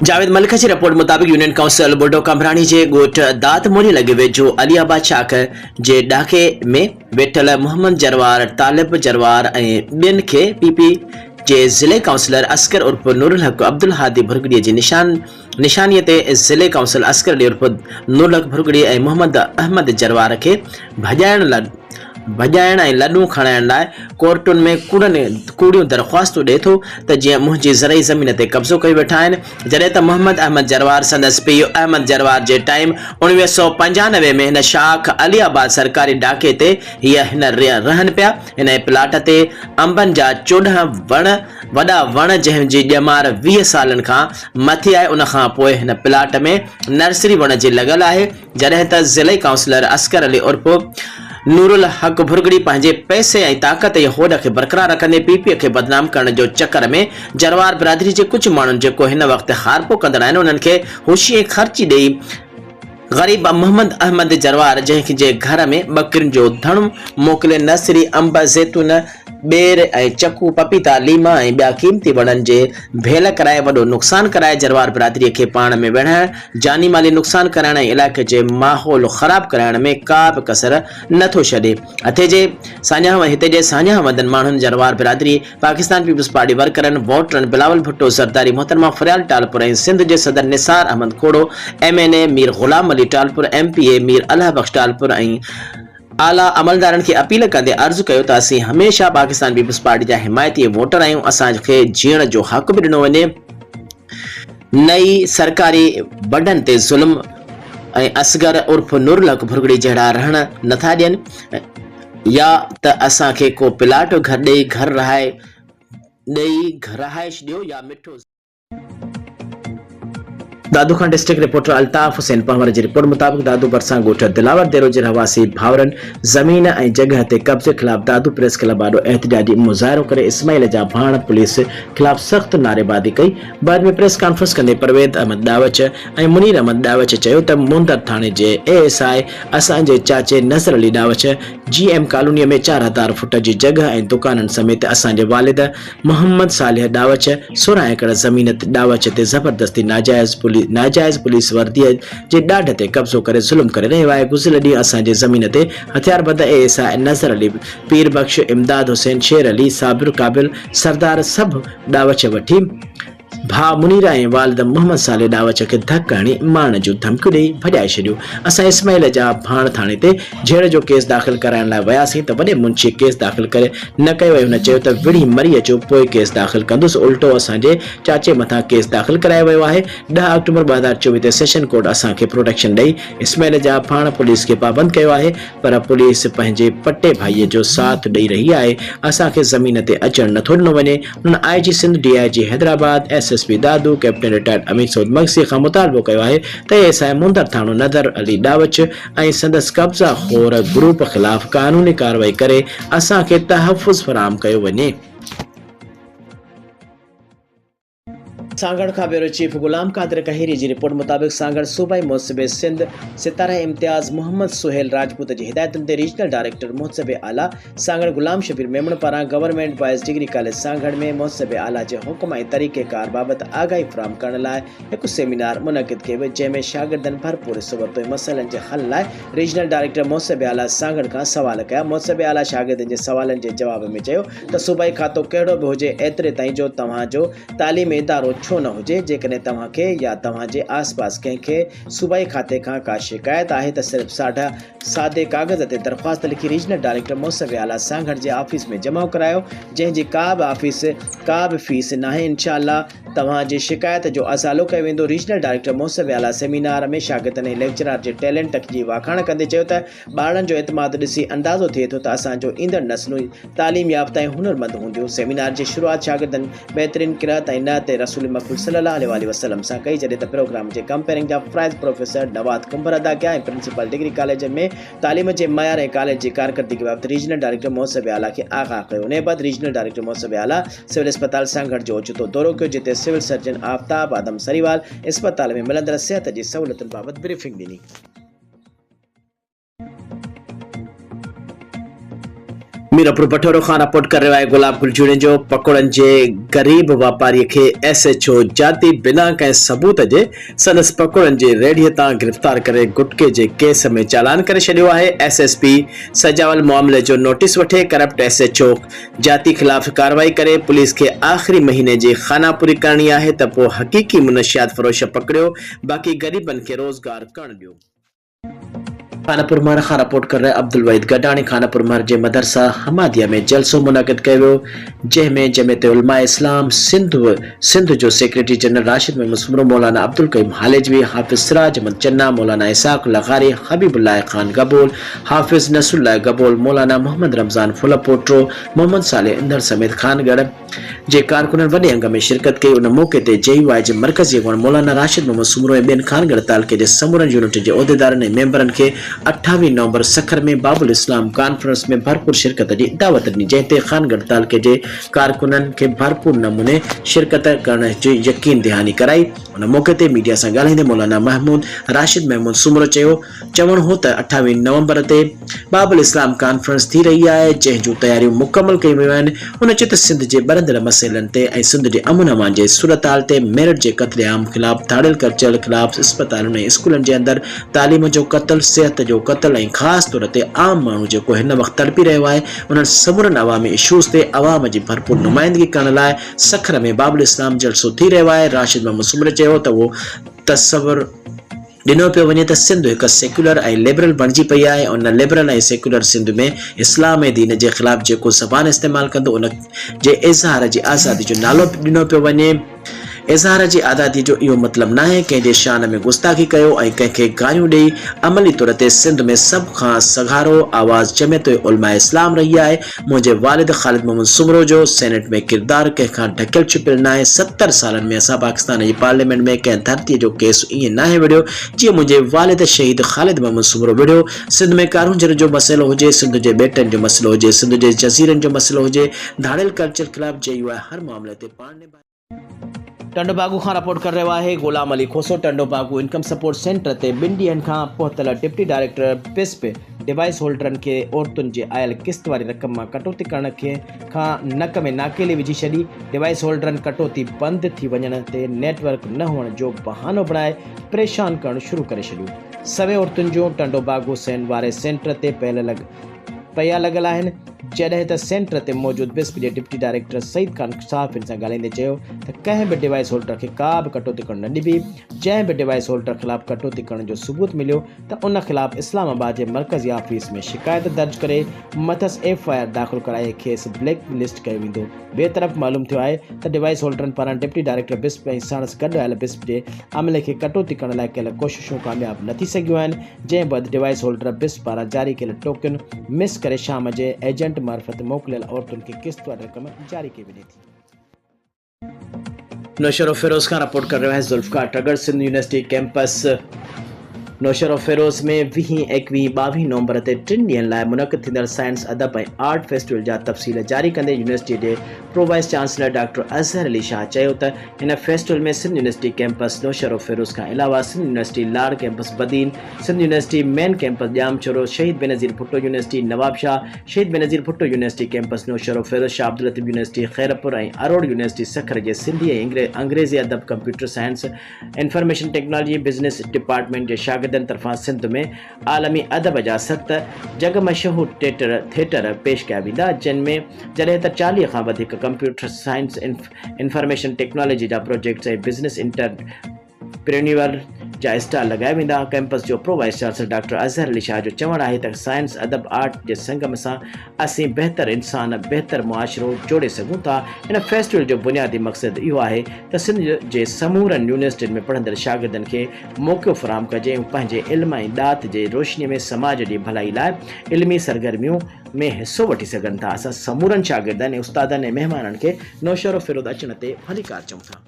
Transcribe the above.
Javed Malik ji report मुताबिक़ union council बुढ़ो कमरानी जे ॻोठ दात मोरी लॻे वेझो अलीआबाद शाख जे ॾाके में वेठल मोहम्मद जरवार, तालिब जरवार ऐं ॿियनि खे पीपी जे ज़िले काउंसिलर असगर उर्फ नूरुल हक अब्दुल हादी भुरगड़ीअ जी निशानीअ ते ज़िले काउंसिल असगर अली उर्फ नूरुल हक भुरगड़ी ऐं मोहम्मद अहमद जरवार खे भॼाइण ऐं लॾूं खणाइण लाइ कोर्टुनि में कूड़ियूं दरख़्वास्तूं ॾिए थो त जीअं मुंहिंजी ज़रई ज़मीन ते कब्ज़ो कई वेठा आहिनि, जॾहिं त मोहम्मद अहमद जरवार संदसि पीउ अहमद जरवार जे टाइम 1995 में हिन शाख अलीआबाद सरकारी ॾाके ते हिन रहनि पिया। हिन प्लाट ते अंबनि जा 14 वॾा वण जंहिंजी ॼमार 20 सालनि खां मथे आहे। उन खां पोइ हिन प्लाट में नर्सरी वण जी लॻल आहे, जॾहिं त ज़िले काउंसिलर असगर अली उर्फ नूरुल हक भुरगड़ी पंहिंजे पैसे ऐं ताक़त ऐं होड़ खे बरक़रार रखंदे पीपीअ खे बदनाम करण जो चकर में जरवार बिरादरी जे कुझु माण्हुनि जेको हिन वक़्तु हारपो कंदड़ आहिनि, उन्हनि खे होशी ऐं ख़र्ची ॾेई ग़रीब मोहम्मद अहमद जरवार जंहिंजे घर में बकरियुनि जो धणु मोकिले नर्सरी अंब, ज़ैतून, बेर ऐं चकू, पपीता, लीमा ऐं ॿिया क़ीमती वणनि जे भेल कराए वॾो नुक़सानु कराए जरवार बिरादरीअ खे पाण में विढ़ाइण, जानी माली नुक़सानु कराइण ऐं इलाइक़े जे माहौल ख़राब कराइण में का बि कसर नथो छॾे। हिते जे सान्या वदन माण्हुनि जरवार बिरादरी, पाकिस्तान पीपल्स पार्टी वर्करनि, वोटरनि बिलावल भुट्टो ज़रदारी, मोहतरमा फरियाल टालपुर ऐं सिंध जे सदर निसार अहमद खोड़ो, MNA मीर ग़ुलाम अली टालपुर, MPA मीर अल्लाह बख्श टालपुर ऐं आला अमलदारनि खे अपील कंदे अर्ज़ु कयो त असीं हमेशह पाकिस्तान पीपल्स पार्टी जा हिमायती वोटर आहियूं। असांखे जीअण जो हक़ बि ॾिनो वञे। नई सरकारी बडनि ते ज़ुल्म ऐं असगर उर्फ नूरुल हक भुरगड़ी जहिड़ा रहण नथा ॾियनि, या त असांखे को प्लाट घर ॾेई रहाइश ॾियो या मिठो। दादू खान डिस्ट्रिक्ट रिपोर्टर अल्ताफ हुसैन पंवर जी रिपोर्ट मुताबिक़ दादू बरसा ॻोठ दिलावर देरो जे रहवासी भाउरनि ज़मीन ऐं जॻह ते कब्ज़े ख़िलाफ़ दादू प्रेस क्लब आॾो एहतजाजी मुज़ाहिरो करे इस्माइल जा भाण पुलिस ख़िलाफ़ सख़्त नारेबाज़ी कई। बाद में प्रेस कॉन्फ्रेंस कंदे परवेद अहमद दावच ऐं मुनीर अहमद दावच चयो त मुंदर थाणे जे ASI असांजे चाचे नज़र अली दावच GM कॉलोनीअ में 4000 फुट जी जॻह ऐं दुकाननि समेत असांजे वालिद मोहम्मद सालिह दावच 16 एकड़ ज़मीन दावच ते ज़बरदस्ती नाजायज़ पुलिस वर्दीअ जे ॾाढ ते कब्ज़ो करे ज़ुल्म करे रहियो आहे। गुज़िरियल ॾींहुं असांजे ज़मीन ते हथियारबंद ASI नज़र अली, पीर बख्श, इमदाद हुसैन, शेर अली, साबिर, काबिल, सरदार सभु दावच वठी भाउ मुनीर ऐं वालिद मोहम्मद साले दावच खे धक हणी मारण जूं धमकियूं ॾेई भॼाए छॾियो। असां इस्माइल जा भाण थाणे ते झेड़ जो केस दाख़िल कराइण लाइ वियासीं त वॾे मुंशी केस दाख़िल करे न कयो ऐं हुन चयो त विढ़ी मरी अचो पोइ केस दाख़िल कंदुसि। उल्टो असांजे चाचे मथां केस दाख़िल करायो वियो आहे। 10 अक्टूबर 2024 ते सेशन कोर्ट असांखे प्रोटेक्शन ॾेई इस्माइल जा भाण पुलिस खे पाबंद कयो आहे, पर पुलिस पंहिंजे पटे भाईअ जो साथ ॾेई रही आहे। असांखे ज़मीन ते अचणु नथो ॾिनो वञे। हुननि IG Sindh, DIG Hyderabad, SSP Dadu, captain retired Amir Saud Magsi Khan मुतालबो कयो आहे त ASI मुंदर थाणो नज़र अली दावच ऐं संदसि कब्ज़ा खोर ग्रुप ख़िलाफ़ कानूनी कार्रवाई करे असांखे तहफ़ुज़ फराहम कयो वञे। सांगड़ का ब्यूरो चीफ गुलाम कादिर कहीरी जी रिपोर्ट मुताबिक़ सांगड़ सूबाई मुहसिबे सिंध सितारा इम्तियाज़ मोहम्मद सुहेल राजपूत जी हिदायतुनि ते रीजनल डायरेक्टर मुहसिबे आला सांगड़ गुलाम शबीर मेमण पारां government boys degree college Sanghar में मुहसिबे आला जे हुक्म ऐं तरीक़ेकार बाबति आगाही फराहम करण लाइ हिकु सेमिनार मुनक़िद कयो वियो, जंहिं में शागिर्दनि भरपूर सूबत ऐं मसइलनि जे हल लाइ रीजनल डायरेक्टर मुहसिबे आला सांगड़ खां सवाल कया। मुहसिबे आला शागिर्दनि जे सवालनि जे जवाब में चयो त सूबाई खातो कहिड़ो बि हुजे, एतिरे ताईं जो तव्हांजो तालीमी इदारो छो न हुजे, जेकॾहिं तव्हांखे या तव्हांजे आसपास कंहिंखे सूबाई खाते खां का शिकायत आहे त सिर्फ़ सादे कागज़ ते दरख़्वास्त लिखी रीजनल डायरेक्टर मुहसिबे आला सांगड़ जे ऑफिस में जमा करायो, जंहिंजी का बि फीस नाहे। इंशाअल्लाह तव्हांजी शिकायत जो अज़ालो कयो वेंदो। रीजनल डायरेक्टर मुहसिबे आला सेमिनार में शागिर्दनि ऐं लेक्चरार जे टैलेंट जी वाखाण कंदे चयो त ॿारनि जो एतमाद ॾिसी अंदाज़ो थिए थो त असांजो ईंदड़ नस्लूं तालीम याफ़्ता ऐं हुनरमंद हूंदियूं। सेमिनार जी शुरूआत शागिर्दनि बहितरीन क़िराअत ऐं न ते रसूल मक़बूल सल्लल्लाहु अलैहि वसल्लम सां कई, जॾहिं त प्रोग्राम जे कंपेयरिंग जा फ़्राइज़ प्रोफेसर नवाद कुंभर अदा कया ऐं प्रिंसिपल डिग्री कॉलेज में तालीम जे मयार ऐं कॉलेज जी कारकर्दगी बाबति रीजनल डायरेक्टर मुहसिबे आला खे आगाह कयो। उन बैदि रीजनल डायरेक्टर मुहसिबे आला सिविल अस्पताल सांगड़ जो ओचितो दौरो कयो, जिते सिविल सर्जन आफ्ताब आदम सरीवाल अस्पताल में मिलंदड़ सिहत जी सहूलियतुनि बाबति ब्रीफिंग ॾिनी। मीरपुर पठोरो खां रिपोर्ट कर रहियो आहे गुलाब गुलजूणे जो पकोड़नि जे ग़रीब वापारीअ खे SHO जाती बिना कंहिं सबूत जे संदसि पकोड़नि जी रेढ़ीअ तां गिरफ़्तार करे गुटके जे केस में चालान करे छॾियो आहे। SSP सजावल मामले जो नोटिस वठे करप्ट SHO जाती ख़िलाफ़ कार्रवाई करे पुलिस खे आख़िरी महीने जी खानापुरी करणी आहे त पोइ हक़ीक़ी मुनशियात फ़रोश पकड़ियो, बाक़ी ग़रीबनि खे रोज़गार करणु ॾियो। खानापुर महर खां रिपोर्ट कर रहे अब्दुल वहीद गडाणी खानापुर महर जे मदरसा हमादिया में जलसो मुनाक़िद कयो वियो, जंहिंमें जमियत उलमा इस्लाम सिंध जो सेक्रेटरी जनरल राशिद महमूद सुमरो, मौलाना अब्दुल कईम हालेजवी, हाफिज सिराज अहमद चन्ना, मौलाना इसाक लगारी, हबीबुल्लाह खान गबोल, हाफिज नसरुल्लाह गबोल, मौलाना मोहम्मद रमजान फुलपोट्रो, मोहम्मद साले इंदर समेत खानगढ़ जे कारकुननि वॾे अंग में शिरकत कई। उन मौके ते JUI जे मरकज़ी अॻवान मौलाना राशिद महमूद सुमरो ऐं ॿियनि खानगढ़ तालुके जे समूरनि यूनिट जे उहिदेदारनि ऐं मेंबरनि खे 28 नवंबर सखर में बाबुल इस्लाम कॉन्फ्रेंस में भरपूर शिरकत जी दावत ॾिनी, जंहिं ते खानगढ़ तालुके जे कारकुननि खे भरपूर नमूने शिरकत करण जी यकीन दहानी कराई। उन मौके ते मीडिया सां ॻाल्हाईंदे मौलाना राशिद महमूद सुमरो चवणु हो त 28 नवंबर ते बाबुल इस्लाम कॉन्फ्रेंस थी रही आहे, जंहिं जूं तयारियूं मुकमल कयूं वियूं आहिनि। उन चयो त सिंध जे बरंदड़ मसइलनि ते ऐं सिंध जे अमन अमान जे सूरतहाल ते मेरठ जे क़त्लेआम ख़िलाफ़, थाड़ियल कल्चर ख़िलाफ़, इस्पतालुनि ऐं स्कूलनि जे अंदरि तालीम जो क़त्ल, सिहत जो क़त्ल ऐं ख़ासि तौर ते आम माण्हू जेको हिन वक़्तु तड़पी रहियो आहे, उन्हनि समूरनि अवामी इशूज़ ते अवाम जी भरपूर नुमाइंदगी करण लाइ सखर में बाबुल इस्लाम जलसो थी रहियो आहे। राशिद महमूद सुमरो चयो त उहो तसवुर ॾिनो पियो वञे त सिंध हिकु सेक्युलर ऐं लिबरल बणिजी पई आहे। उन लिबरल ऐं सेक्युलर सिंध में इस्लाम ऐं दीन जे ख़िलाफ़ जेको ज़बान इस्तेमालु कंदो उन जे इज़हार जी आज़ादी जो नालो ॾिनो पियो वञे। इज़हार जी आज़ादी जो इहो मतिलबु न आहे कंहिं जे शान में गुस्ताखी कयो ऐं कंहिंखे गारियूं ॾेई। अमली तौर ते सिंध में सभ खां सघारो आवाज़ जमियत उलमा इस्लाम रही आहे। मुंहिंजे वालिद ख़ालिद महमूद सुमरो जो सेनेट में किरदारु कंहिंखां ढकियल छुपियल न आहे। 70 सालनि में असां पाकिस्तान जी पार्लियामेंट में कंहिं धरतीअ जो केस ईअं नाहे विढ़ियो जीअं मुंहिंजे वालिद शहीद ख़ालिद महमूद सुमरो विढ़ियो। सिंध में कारूंजर जो मसइलो हुजे, सिंध जे ॿेटनि जो मसइलो हुजे, सिंध जे जज़ीरनि जो मसइलो हुजे, धाड़ियल कल्चर ख़िलाफ़ JUI हर मामले ते पाण टंडोबागू खां रिपोर्ट कर रहियो आहे गुलाम अली खोसो। टंडोबागू इनकम सपोर्ट सेंटर ते 2 ॾींहनि खां पहुतल डिप्टी डायरेक्टर PISP डिवाइस होल्डरनि खे औरतुनि जे आयल किस्त वारी रक़म मां कटौती करण खां नक में नाकेली विझी छॾी। डिवाइस होल्डरनि कटौती बंदि थी वञण ते नेटवर्क न हुअण जो बहानो बणाए परेशान करणु शुरू करे छॾियो। सवे औरतुनि जूं टंडोबागू वारे सेंटर ते पिया लॻल आहिनि, जॾहिं त सेंटर ते मौजूदु PISP जे डिप्टी डायरेक्टर सईद खान सहाफ़ियुनि सां ॻाल्हाईंदे चयो त कंहिं बि डिवाइस होल्डर खे का बि कटौती करणु न ॾिबी। जंहिं बि डिवाइस होल्डर ख़िलाफ़ु कटौती करण जो सबूत मिलियो त उन ख़िलाफ़ु इस्लामाबाद जे मरकज़ी ऑफिस में शिकायत दर्ज करे मथसि FIR दाख़िल कराए खेसि ब्लैक लिस्ट कयो वेंदो। ॿिए तरफ़ मालूम थियो आहे त डिवाइस होल्डरनि पारां डिप्टी डायरेक्टर PISP ऐं साणुसि गॾु आयल PISP जे अमले खे कटौती करण लाइ कयल कोशिशूं कामयाबु न थी सघियूं आहिनि, जंहिं बैदि डिवाइस होल्डर PISP पारां जारी कयल टोकन मिस करे शाम जे एजेंट मार्फत मोकिलियल औरतुनि खे किस्त वारी रक़म जारी कई वञे थी। नौशर फिरोज खां रिपोर्ट कर रहियो आहे Zulfikar turgor. Sindh university campus Naushahro Firoz में 20, 21, 22 नवंबर ते 3 ॾींहनि लाइ मुनक़िद थींदड़ साइंस अदब ऐं आर्ट फेस्टिवल जा तफ़सील जारी कंदे यूनिवर्सिटी जे pro vice chancellor doctor Azhar Ali Shah चयो त हिन फेस्टिवल में सिंध यूनिवर्सिटी कैंपस नौशर फिरोज खां अलावा Sindh university Laar campus Badin, Sindh university main campus Jamshoro, Shaheed Benazir Bhutto university Nawabshah, Shaheed Benazir Bhutto university campus Naushahro Feroze, Shah Abdul Latif university Khairpur ऐं अरोड़ यूनिवर्सिटी सखर जे सिंधी ऐं अंग्रेज़ी अदब, computer science, information technology, business department जे शागिर्दनि तरफ़ां सिंध में आलमी अदब जा 7 जग मशहूर थिएटर पेश कया वेंदा, जंहिंमें जॾहिं त 40 खां वधीक कंप्यूटर साइंस, इंफॉर्मेशन टेक्नोलॉजी जा प्रोजेक्ट्स ऐं बिज़नेस इंटरप्रेन्योर जा स्टॉल लॻाया वेंदा। कैंपस जो pro vice chancellor doctor Azhar Ali Shah जो चवणु आहे त साइंस अदब आर्ट जे संगम सां असीं बहितर इंसान, बहितर मुआशिरो जोड़े सघूं था। हिन फेस्टिवल जो बुनियादी मक़सदु इहो आहे त सिंध जे समूरनि यूनिवर्सिटियुनि में पढ़ंदड़ शागिर्दनि खे मौक़ो फ़राहम कजे ऐं पंहिंजे इल्म ऐं ॾात जे रोशनीअ में समाज जी भलाई लाइ इल्मी सरगर्मियूं में हिसो वठी सघनि था। असां समूरनि शागिर्दनि ऐं उस्तादनि ऐं महिमाननि खे नौशर फिरोज अचण ते भलीकार चऊं था।